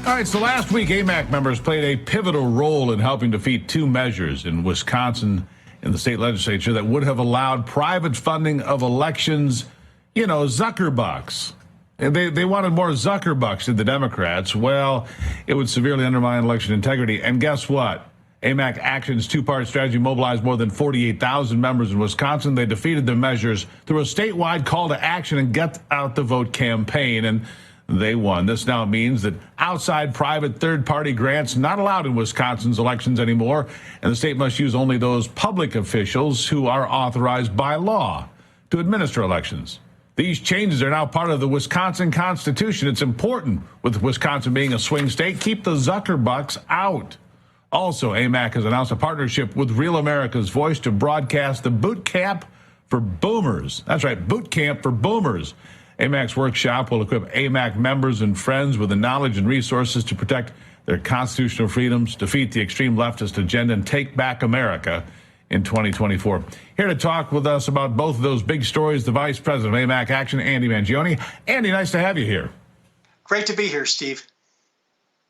All right, so last week, AMAC members played a pivotal role in helping defeat two measures in Wisconsin in the state legislature that would have allowed private funding of elections, Zuckerbucks. And they wanted more Zuckerbucks, did the Democrats. Well, it would severely undermine election integrity. And guess what? AMAC Action's two-part strategy mobilized more than 48,000 members in Wisconsin. They defeated the measures through a statewide call to action and get out the vote campaign, and they won. This now means that outside private third-party grants not allowed in Wisconsin's elections anymore, and the state must use only those public officials who are authorized by law to administer elections. These changes are now part of the Wisconsin Constitution. It's important, with Wisconsin being a swing state, keep the Zuckerbucks out. Also, AMAC has announced a partnership with Real America's Voice to broadcast the Boot Camp for Boomers. That's right, Boot Camp for Boomers. AMAC's workshop will equip AMAC members and friends with the knowledge and resources to protect their constitutional freedoms, defeat the extreme leftist agenda, and take back America in 2024. Here to talk with us about both of those big stories, the Vice President of AMAC Action, Andy Mangione. Andy, nice to have you here. Great to be here, Steve.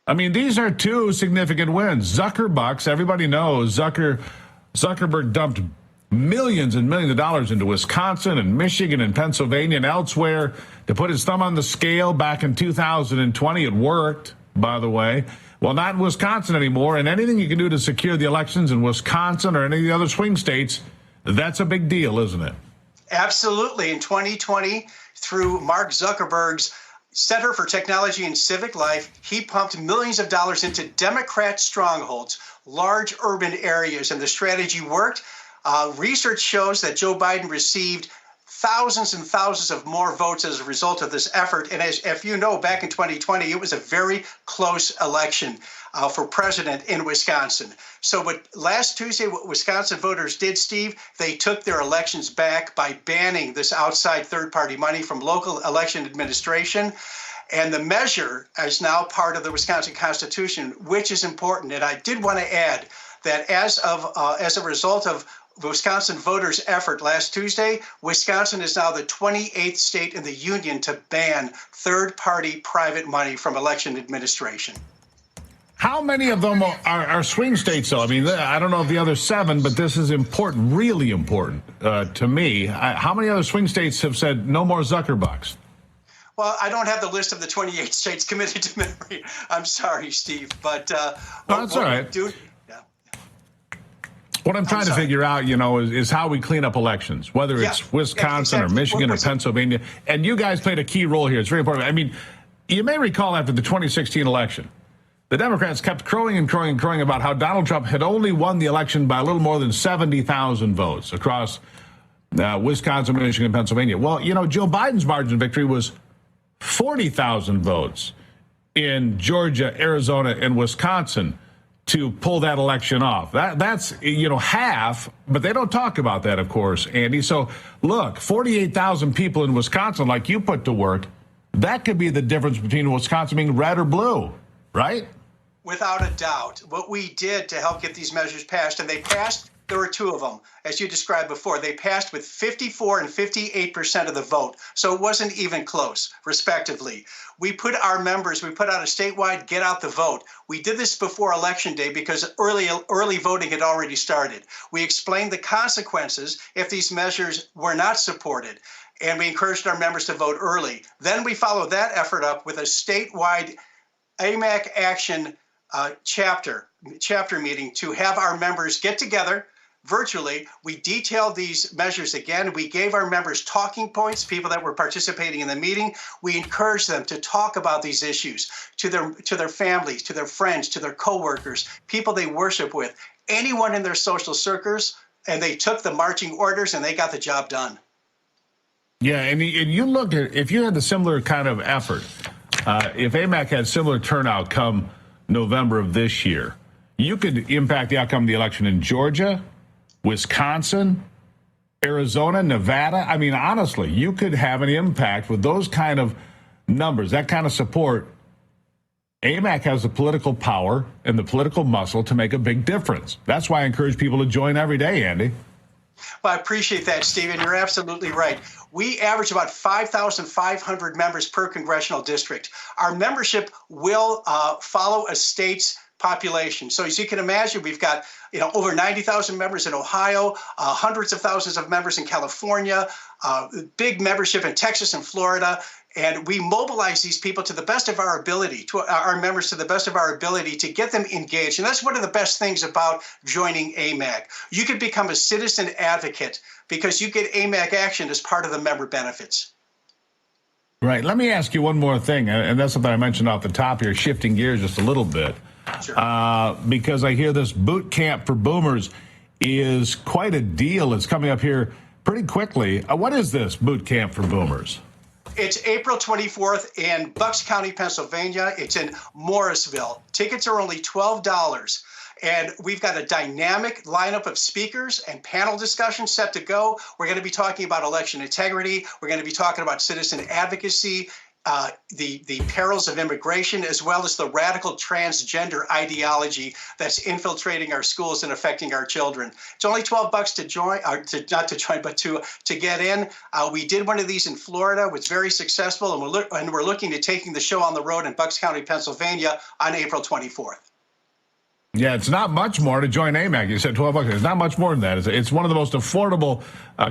I mean, these are two significant wins. Zuckerbucks, everybody knows Zuckerberg dumped millions and millions of dollars into Wisconsin and Michigan and Pennsylvania and elsewhere to put his thumb on the scale back in 2020. It worked, by the way. Well, not in Wisconsin anymore. And anything you can do to secure the elections in Wisconsin or any of the other swing states, that's a big deal, isn't it? Absolutely. In 2020, through Mark Zuckerberg's Center for Technology and Civic Life, he pumped millions of dollars into Democrat strongholds, large urban areas, and the strategy worked. Research shows that Joe Biden received thousands and thousands of more votes as a result of this effort. And if you know, back in 2020, it was a very close election for president in Wisconsin. So last Tuesday, what Wisconsin voters did, Steve, they took their elections back by banning this outside third-party money from local election administration. And the measure is now part of the Wisconsin Constitution, which is important. And I did want to add that as a result of Wisconsin voters' effort last Tuesday, Wisconsin is now the 28th state in the union to ban third-party private money from election administration. How many of them are swing states, though? I mean, I don't know of the other seven, but this is important, really important to me. How many other swing states have said no more Zuckerbucks? Well, I don't have the list of the 28 states committed to memory. I'm sorry, Steve, but that's all right. What I'm trying to figure out, is how we clean up elections, whether it's Wisconsin or Michigan or Pennsylvania. And you guys played a key role here. It's very important. I mean, you may recall after the 2016 election, the Democrats kept crowing and crowing and crowing about how Donald Trump had only won the election by a little more than 70,000 votes across Wisconsin, Michigan, and Pennsylvania. Well, Joe Biden's margin of victory was 40,000 votes in Georgia, Arizona, and Wisconsin to pull that election off. That's half, but they don't talk about that, of course, Andy. So, look, 48,000 people in Wisconsin, like you put to work, that could be the difference between Wisconsin being red or blue, right? Without a doubt. What we did to help get these measures passed, and they passed, there were two of them, as you described before. They passed with 54 and 58% of the vote, so it wasn't even close, respectively. We put out a statewide get out the vote. We did this before Election Day because early voting had already started. We explained the consequences if these measures were not supported, and we encouraged our members to vote early. Then we followed that effort up with a statewide AMAC Action chapter meeting to have our members get together virtually. We detailed these measures again. We gave our members talking points, people that were participating in the meeting. We encouraged them to talk about these issues to their families, to their friends, to their coworkers, people they worship with, anyone in their social circles, and they took the marching orders and they got the job done. Yeah, and you look at, if you had the similar kind of effort, if AMAC had similar turnout come November of this year, you could impact the outcome of the election in Georgia, Wisconsin, Arizona, Nevada. I mean, honestly, you could have an impact with those kind of numbers, that kind of support. AMAC has the political power and the political muscle to make a big difference. That's why I encourage people to join every day, Andy. Well, I appreciate that, Stephen. You're absolutely right. We average about 5,500 members per congressional district. Our membership will follow a state's population. So as you can imagine, we've got over 90,000 members in Ohio, hundreds of thousands of members in California, big membership in Texas and Florida. And we mobilize these people to the best of our ability, to our members to the best of our ability to get them engaged. And that's one of the best things about joining AMAG. You can become a citizen advocate because you get AMAG action as part of the member benefits. Right. Let me ask you one more thing, and that's something I mentioned off the top here, shifting gears just a little bit. Sure. Because I hear this boot camp for boomers is quite a deal. It's coming up here pretty quickly. What is this boot camp for boomers? It's April 24th in Bucks County, Pennsylvania. It's in Morrisville. Tickets are only $12. And we've got a dynamic lineup of speakers and panel discussions set to go. We're going to be talking about election integrity. We're going to be talking about citizen advocacy, the perils of immigration, as well as the radical transgender ideology that's infiltrating our schools and affecting our children. It's only $12 to join, or not to join, but to get in. We did one of these in Florida, was very successful, and we're looking to taking the show on the road in Bucks County, Pennsylvania on April 24th. Yeah, it's not much more to join AMAG. You said $12. It's not much more than that. It's one of the most affordable,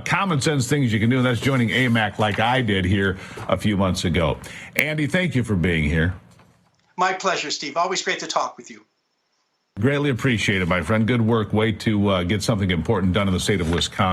common sense things you can do, and that's joining AMAG like I did here a few months ago. Andy, thank you for being here. My pleasure, Steve. Always great to talk with you. Greatly appreciated, my friend. Good work. Way to get something important done in the state of Wisconsin.